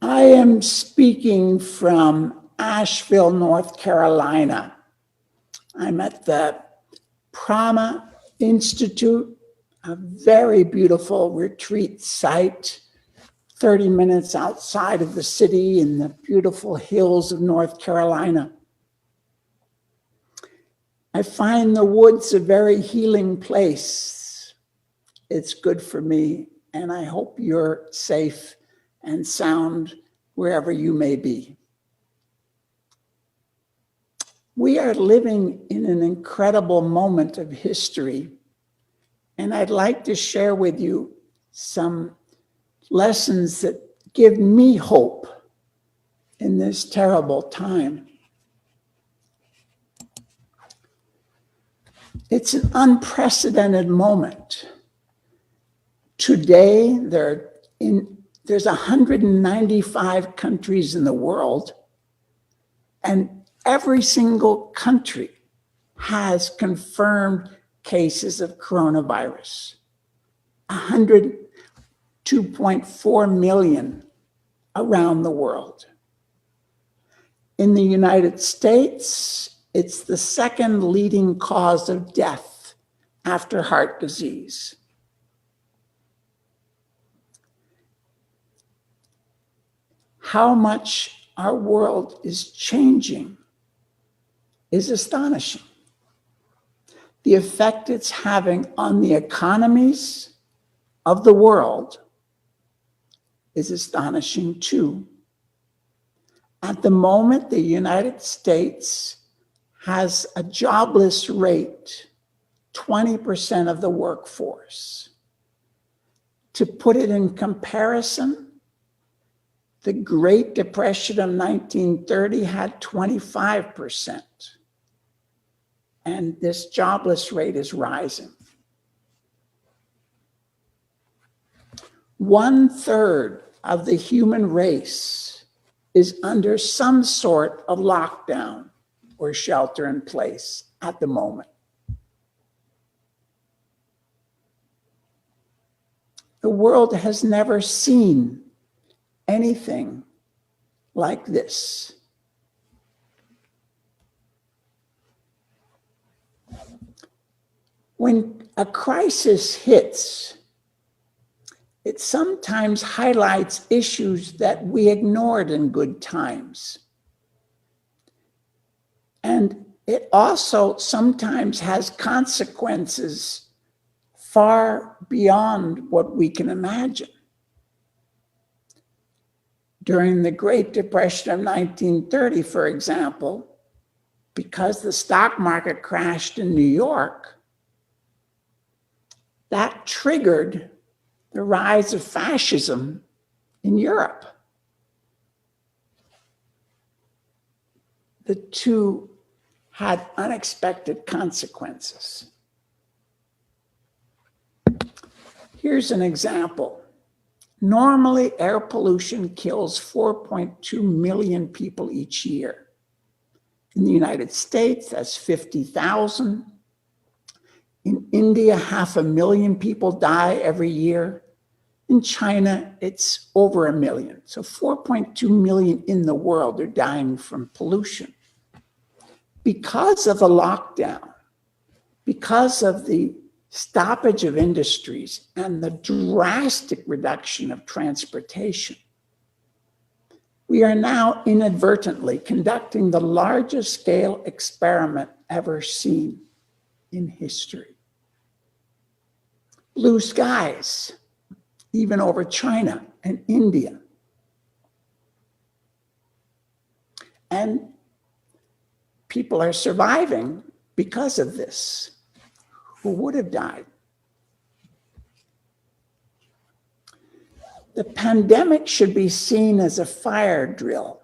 I am speaking from Asheville, North Carolina. I'm at the Prama Institute, a very beautiful retreat site, 30 minutes outside of the city in the beautiful hills of North Carolina. I find the woods a very healing place. It's good for me, and I hope you're safe and sound wherever you may be. We are living in an incredible moment of history, and I'd like to share with you some lessons that give me hope in this terrible time. It's an unprecedented moment. Today, there's 195 countries in the world, and every single country has confirmed cases of coronavirus. 2.4 million around the world. In the United States, it's the second leading cause of death after heart disease. How much our world is changing is astonishing. The effect it's having on the economies of the world is astonishing too. At the moment, the United States has a jobless rate, 20% of the workforce. To put it in comparison, the Great Depression of 1930 had 25%. And this jobless rate is rising. 1/3 of the human race is under some sort of lockdown or shelter in place at the moment. The world has never seen anything like this. When a crisis hits, it sometimes highlights issues that we ignored in good times. And it also sometimes has consequences far beyond what we can imagine. During the Great Depression of 1930, for example, because the stock market crashed in New York, that triggered the rise of fascism in Europe. The two had unexpected consequences. Here's an example. Normally, air pollution kills 4.2 million people each year. In the United States, that's 50,000. In India, 500,000 people die every year. In China, it's over 1 million. So 4.2 million in the world are dying from pollution. Because of the lockdown, because of the stoppage of industries and the drastic reduction of transportation, we are now inadvertently conducting the largest scale experiment ever seen in history. Blue skies, even over China and India. And people are surviving because of this, who would have died. The pandemic should be seen as a fire drill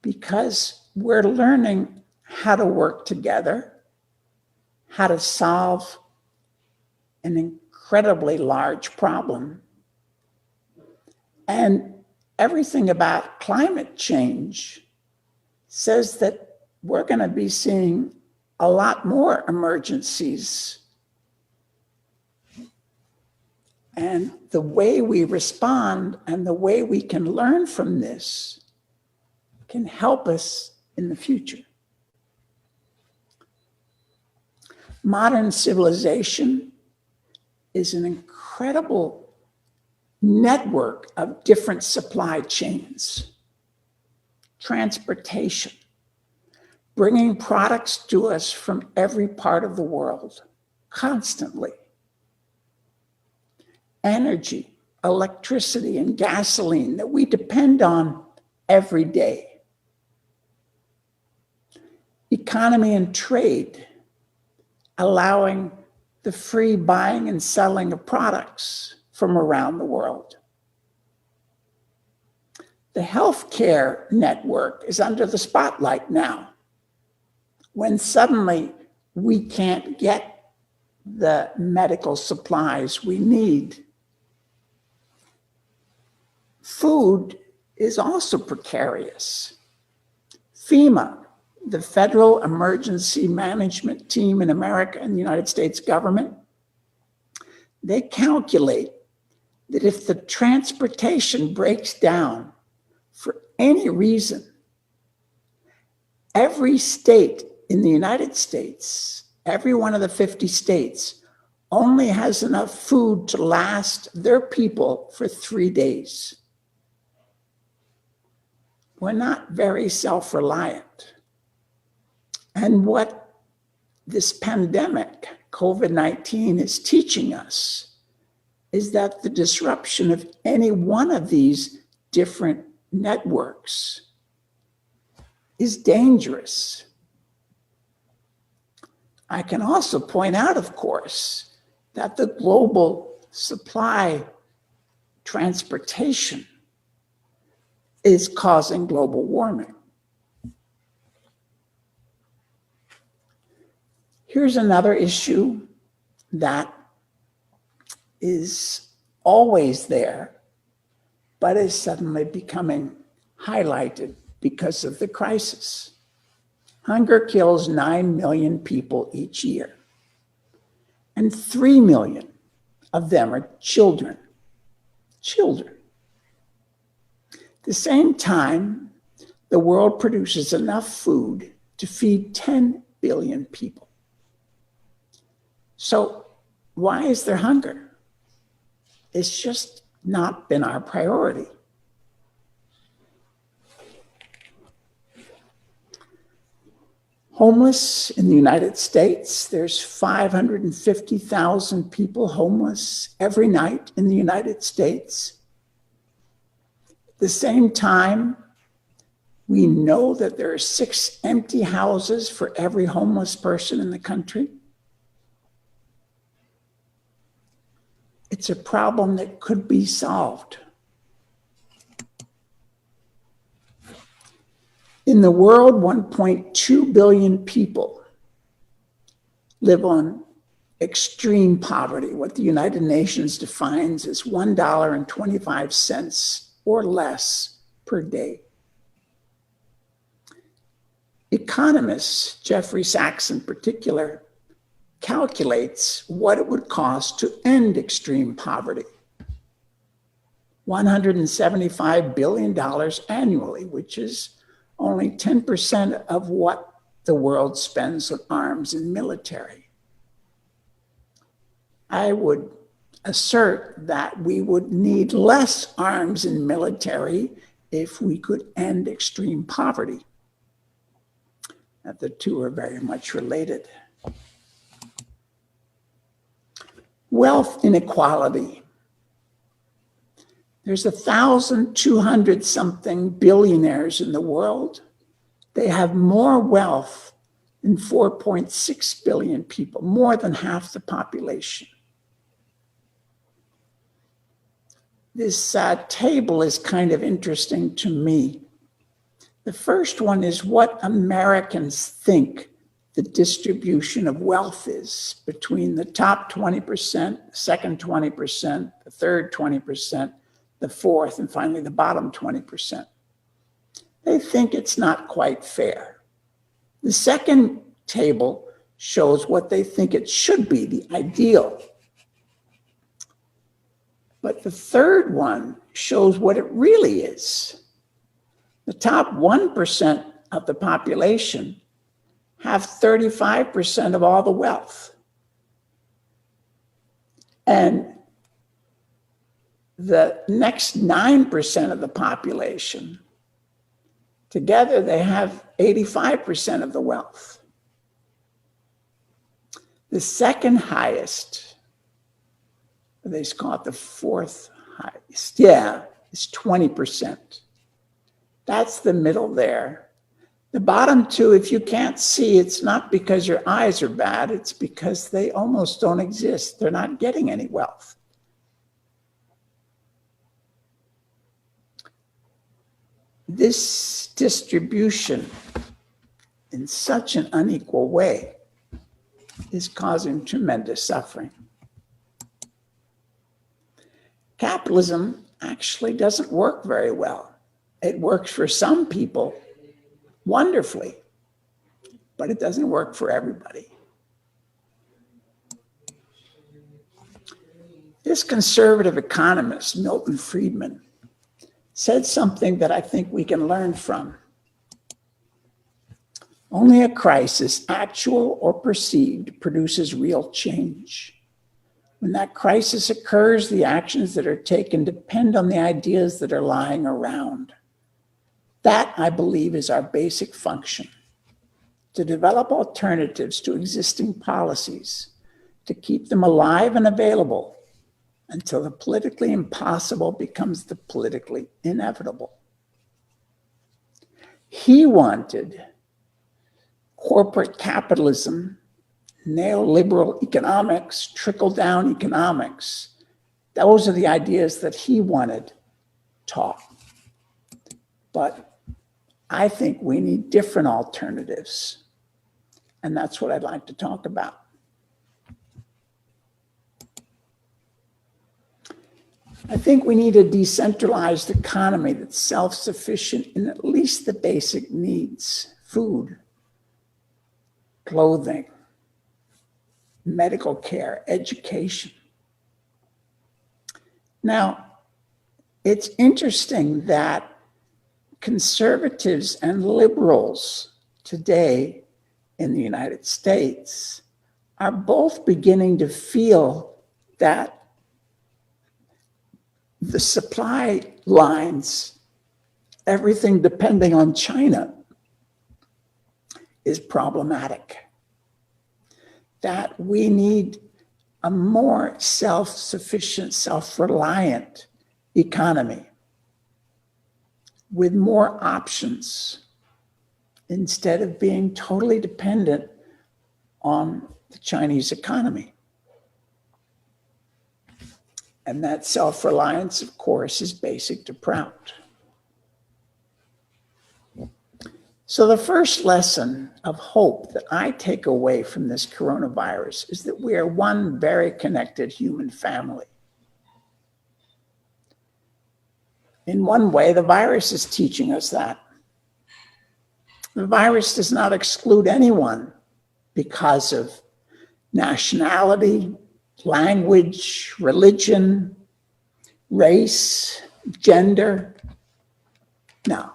because we're learning how to work together, how to solve an incredibly large problem. And everything about climate change says that we're going to be seeing a lot more emergencies. And the way we respond and the way we can learn from this can help us in the future. Modern civilization is an incredible network of different supply chains, transportation, bringing products to us from every part of the world constantly. Energy, electricity, and gasoline that we depend on every day. Economy and trade, allowing the free buying and selling of products from around the world. The healthcare network is under the spotlight now, when suddenly we can't get the medical supplies we need. Food is also precarious. FEMA, the Federal Emergency Management Team in America and the United States government, they calculate that if the transportation breaks down for any reason, every state in the United States, every one of the 50 states, only has enough food to last their people for 3 days. We're not very self-reliant. And what this pandemic, COVID-19, is teaching us is that the disruption of any one of these different networks is dangerous. I can also point out, of course, that the global supply transportation is causing global warming. Here's another issue that is always there, but is suddenly becoming highlighted because of the crisis. Hunger kills 9 million people each year, and 3 million of them are children. Children. At the same time, the world produces enough food to feed 10 billion people. So why is there hunger? It's just not been our priority. Homeless in the United States, there's 550,000 people homeless every night in the United States. At the same time, we know that there are 6 empty houses for every homeless person in the country. It's a problem that could be solved. In the world, 1.2 billion people live on extreme poverty, what the United Nations defines as $1.25 or less per day. Economists, Jeffrey Sachs in particular, calculates what it would cost to end extreme poverty. $175 billion annually, which is only 10% of what the world spends on arms and military. I would assert that we would need less arms and military if we could end extreme poverty. That the two are very much related. Wealth inequality. There's 1,200 something billionaires in the world. They have more wealth than 4.6 billion people, more than half the population. This table is kind of interesting to me. The first one is what Americans think the distribution of wealth is between the top 20%, second 20%, the third 20%, the fourth, and finally the bottom 20%. They think it's not quite fair. The second table shows what they think it should be, the ideal. But the third one shows what it really is. The top 1% of the population have 35% of all the wealth. And the next 9% of the population, together they have 85% of the wealth. The second highest, they call it the fourth highest, is 20%. That's the middle there. The bottom two, if you can't see, it's not because your eyes are bad, it's because they almost don't exist. They're not getting any wealth. This distribution in such an unequal way is causing tremendous suffering. Capitalism actually doesn't work very well. It works for some people wonderfully, but it doesn't work for everybody. This conservative economist, Milton Friedman, said something that I think we can learn from. Only a crisis, actual or perceived, produces real change. When that crisis occurs, the actions that are taken depend on the ideas that are lying around. That, I believe, is our basic function: to develop alternatives to existing policies, to keep them alive and available until the politically impossible becomes the politically inevitable. He wanted corporate capitalism, neoliberal economics, trickle-down economics. Those are the ideas that he wanted taught. But I think we need different alternatives, and that's what I'd like to talk about. I think we need a decentralized economy that's self-sufficient in at least the basic needs: food, clothing, medical care, education. Now, it's interesting that conservatives and liberals today in the United States are both beginning to feel that the supply lines, everything depending on China, is problematic. That we need a more self-sufficient, self-reliant economy with more options instead of being totally dependent on the Chinese economy. And that self-reliance, of course, is basic to Prout. So the first lesson of hope that I take away from this coronavirus is that we are one very connected human family. In one way, the virus is teaching us that. The virus does not exclude anyone because of nationality, language, religion, race, gender. No.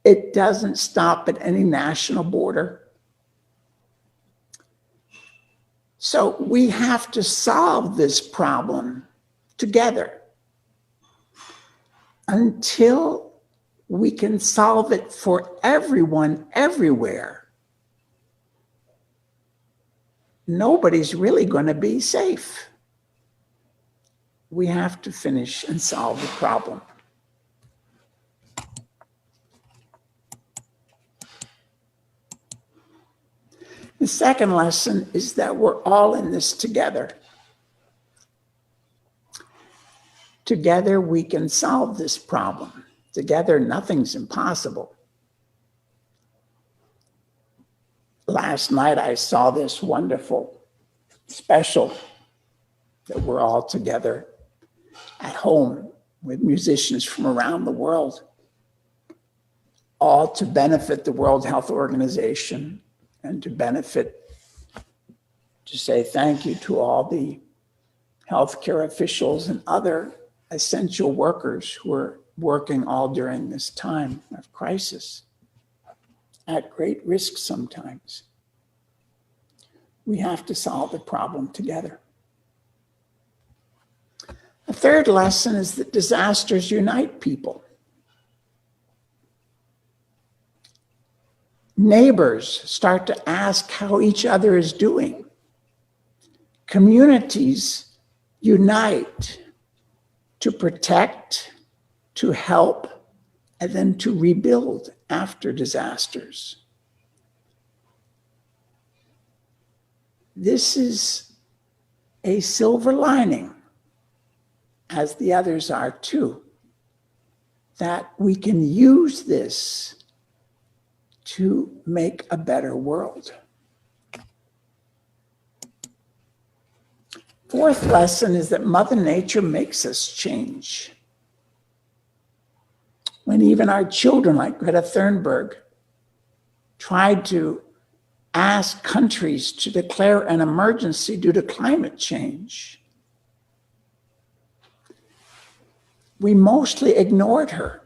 It doesn't stop at any national border. So we have to solve this problem together. Until we can solve it for everyone, everywhere, nobody's really going to be safe. We have to finish and solve the problem. The second lesson is that we're all in this together. Together we can solve this problem. Together nothing's impossible. Last night I saw this wonderful special that we're all together at home with musicians from around the world, all to benefit the World Health Organization and to say thank you to all the healthcare officials and other essential workers who are working all during this time of crisis, at great risk sometimes. We have to solve the problem together. The third lesson is that disasters unite people. Neighbors start to ask how each other is doing. Communities unite to protect, to help, and then to rebuild after disasters. This is a silver lining, as the others are too, that we can use this to make a better world. Fourth lesson is that Mother Nature makes us change. When even our children, like Greta Thunberg, tried to ask countries to declare an emergency due to climate change, we mostly ignored her.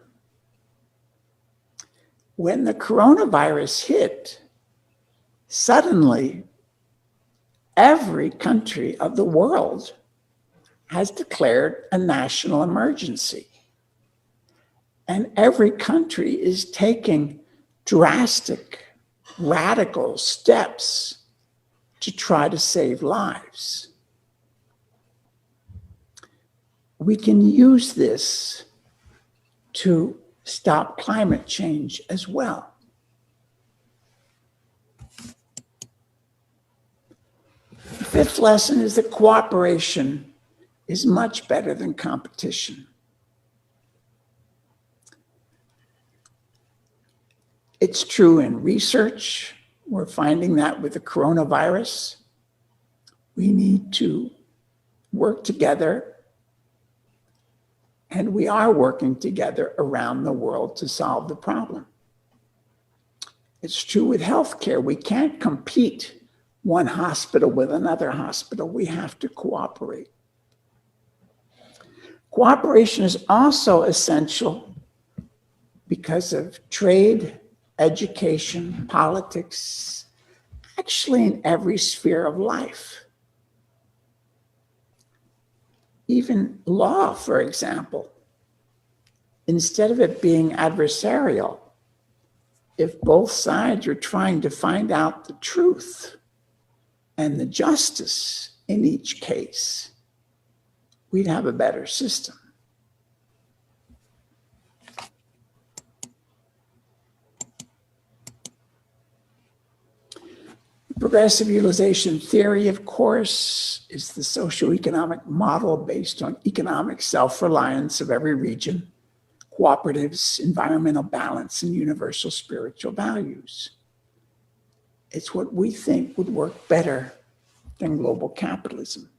When the coronavirus hit, suddenly every country of the world has declared a national emergency. And every country is taking drastic, radical steps to try to save lives. We can use this to stop climate change as well. The fifth lesson is that cooperation is much better than competition. It's true in research. We're finding that with the coronavirus. We need to work together, and we are working together around the world to solve the problem. It's true with healthcare. We can't compete one hospital with another hospital. We have to cooperate. Cooperation is also essential because of trade, education, politics, actually in every sphere of life. Even law, for example, instead of it being adversarial, if both sides are trying to find out the truth and the justice in each case, we'd have a better system. Progressive utilization theory, of course, is the socioeconomic model based on economic self-reliance of every region, cooperatives, environmental balance, and universal spiritual values. It's what we think would work better than global capitalism.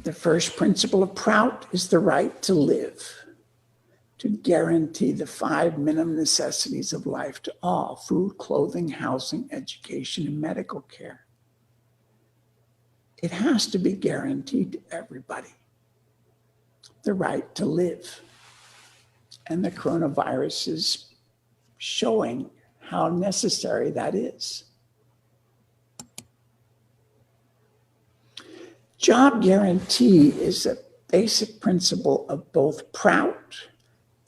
The first principle of Prout is the right to live, to guarantee the 5 minimum necessities of life to all: food, clothing, housing, education, and medical care. It has to be guaranteed to everybody, the right to live. And the coronavirus is showing how necessary that is. Job guarantee is a basic principle of both Prout,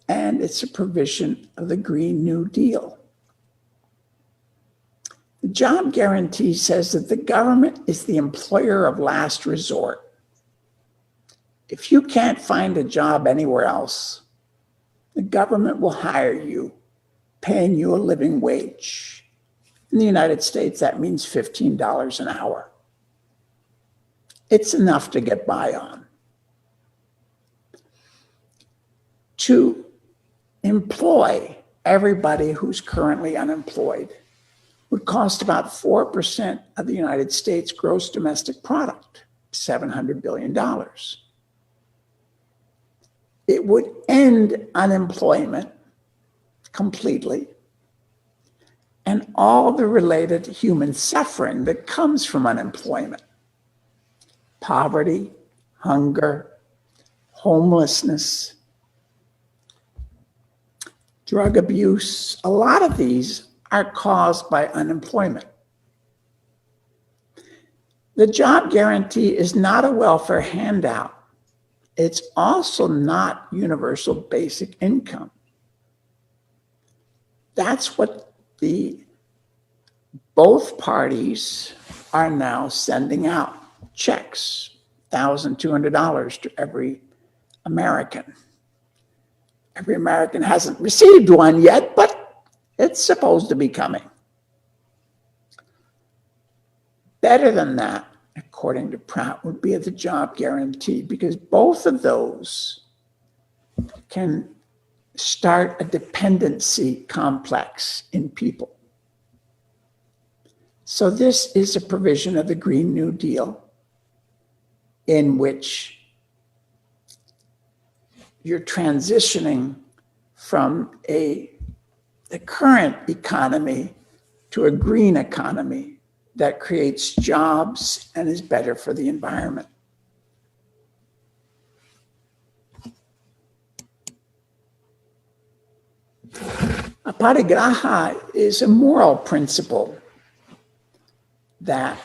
and it's a provision of the Green New Deal. The job guarantee says that the government is the employer of last resort. If you can't find a job anywhere else, the government will hire you, paying you a living wage. In the United States, that means $15 an hour. It's enough to get by on. To employ everybody who's currently unemployed would cost about 4% of the United States gross domestic product, $700 billion. It would end unemployment completely, and all the related human suffering that comes from unemployment. Poverty, hunger, homelessness, drug abuse, a lot of these are caused by unemployment. The job guarantee is not a welfare handout. It's also not universal basic income. That's what both parties are now sending out, checks, $1,200 to every American. Every American hasn't received one yet, but it's supposed to be coming. Better than that, according to Pratt, would be the job guarantee, because both of those can start a dependency complex in people. So this is a provision of the Green New Deal in which you're transitioning from the current economy to a green economy that creates jobs and is better for the environment. Aparigraha is a moral principle that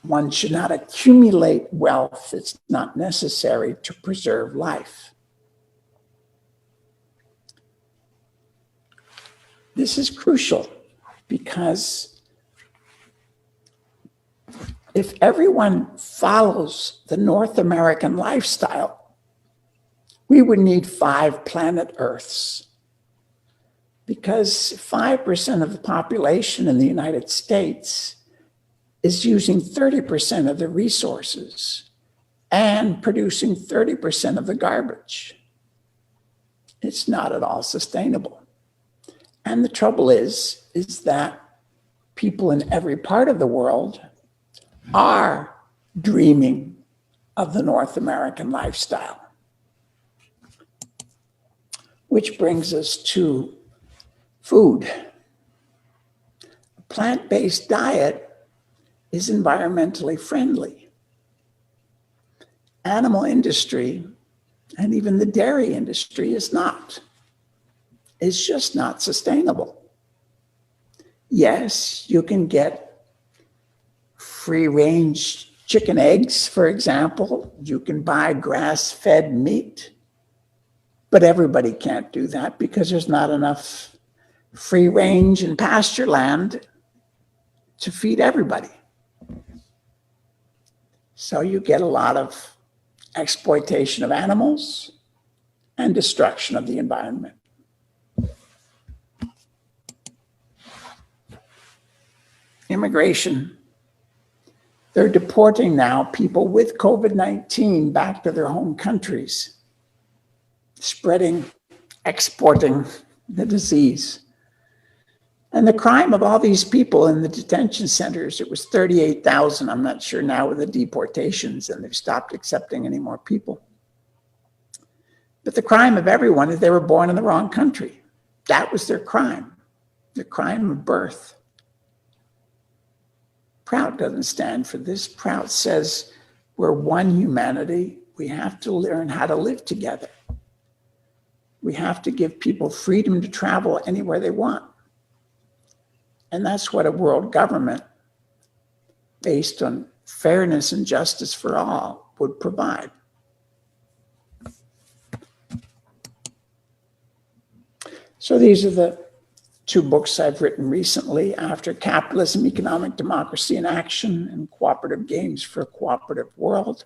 one should not accumulate wealth that's not necessary to preserve life. This is crucial because if everyone follows the North American lifestyle, we would need 5 planet Earths, because 5% of the population in the United States is using 30% of the resources and producing 30% of the garbage. It's not at all sustainable. And the trouble is that people in every part of the world are dreaming of the North American lifestyle. Which brings us to food. A plant-based diet is environmentally friendly. Animal industry, and even the dairy industry, is not. It's just not sustainable. Yes, you can get free-range chicken eggs, for example. You can buy grass-fed meat, but everybody can't do that because there's not enough free-range and pasture land to feed everybody. So you get a lot of exploitation of animals and destruction of the environment. Immigration. They're deporting now people with COVID-19 back to their home countries, exporting the disease. And the crime of all these people in the detention centers, it was 38,000. I'm not sure now with the deportations, and they've stopped accepting any more people. But the crime of everyone is they were born in the wrong country. That was their crime, the crime of birth. Prout doesn't stand for this. Prout says we're one humanity. We have to learn how to live together. We have to give people freedom to travel anywhere they want. And that's what a world government based on fairness and justice for all would provide. So these are the 2 books I've written recently: After Capitalism, Economic Democracy in Action, and Cooperative Games for a Cooperative World.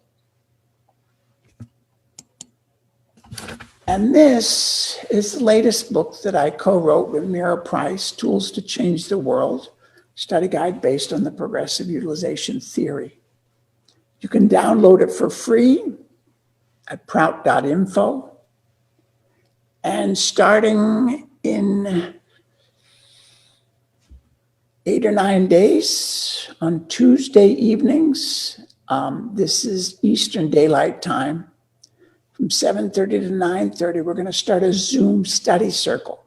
And this is the latest book that I co-wrote with Mira Price, Tools to Change the World, study guide based on the progressive utilization theory. You can download it for free at prout.info. And starting in 8 or 9 days, on Tuesday evenings, this is Eastern Daylight Time, from 7:30 to 9:30, we're going to start a Zoom study circle.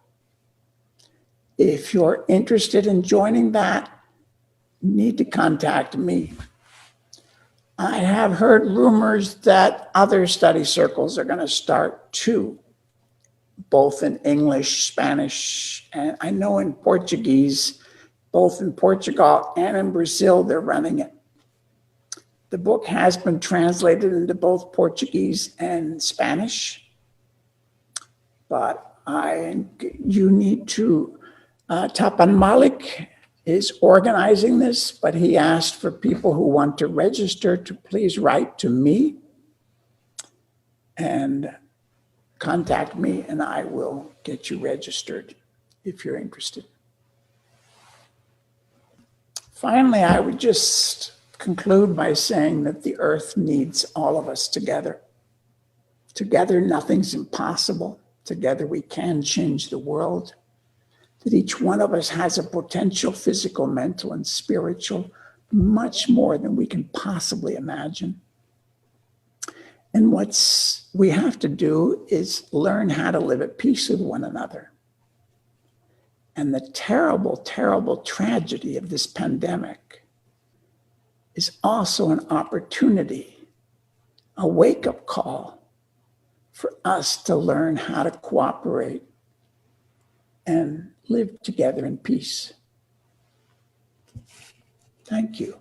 If you're interested in joining that, you need to contact me. I have heard rumors that other study circles are going to start too, both in English, Spanish, and I know in Portuguese, both in Portugal and in Brazil, they're running it. The book has been translated into both Portuguese and Spanish, but you need to, Tapan Malik is organizing this, but he asked for people who want to register to please write to me and contact me, and I will get you registered if you're interested. Finally, I would just conclude by saying that the earth needs all of us together. Together, nothing's impossible. Together, we can change the world. That each one of us has a potential, physical, mental, and spiritual, much more than we can possibly imagine. And what we have to do is learn how to live at peace with one another. And the terrible, terrible tragedy of this pandemic is also an opportunity, a wake-up call for us to learn how to cooperate and live together in peace. Thank you.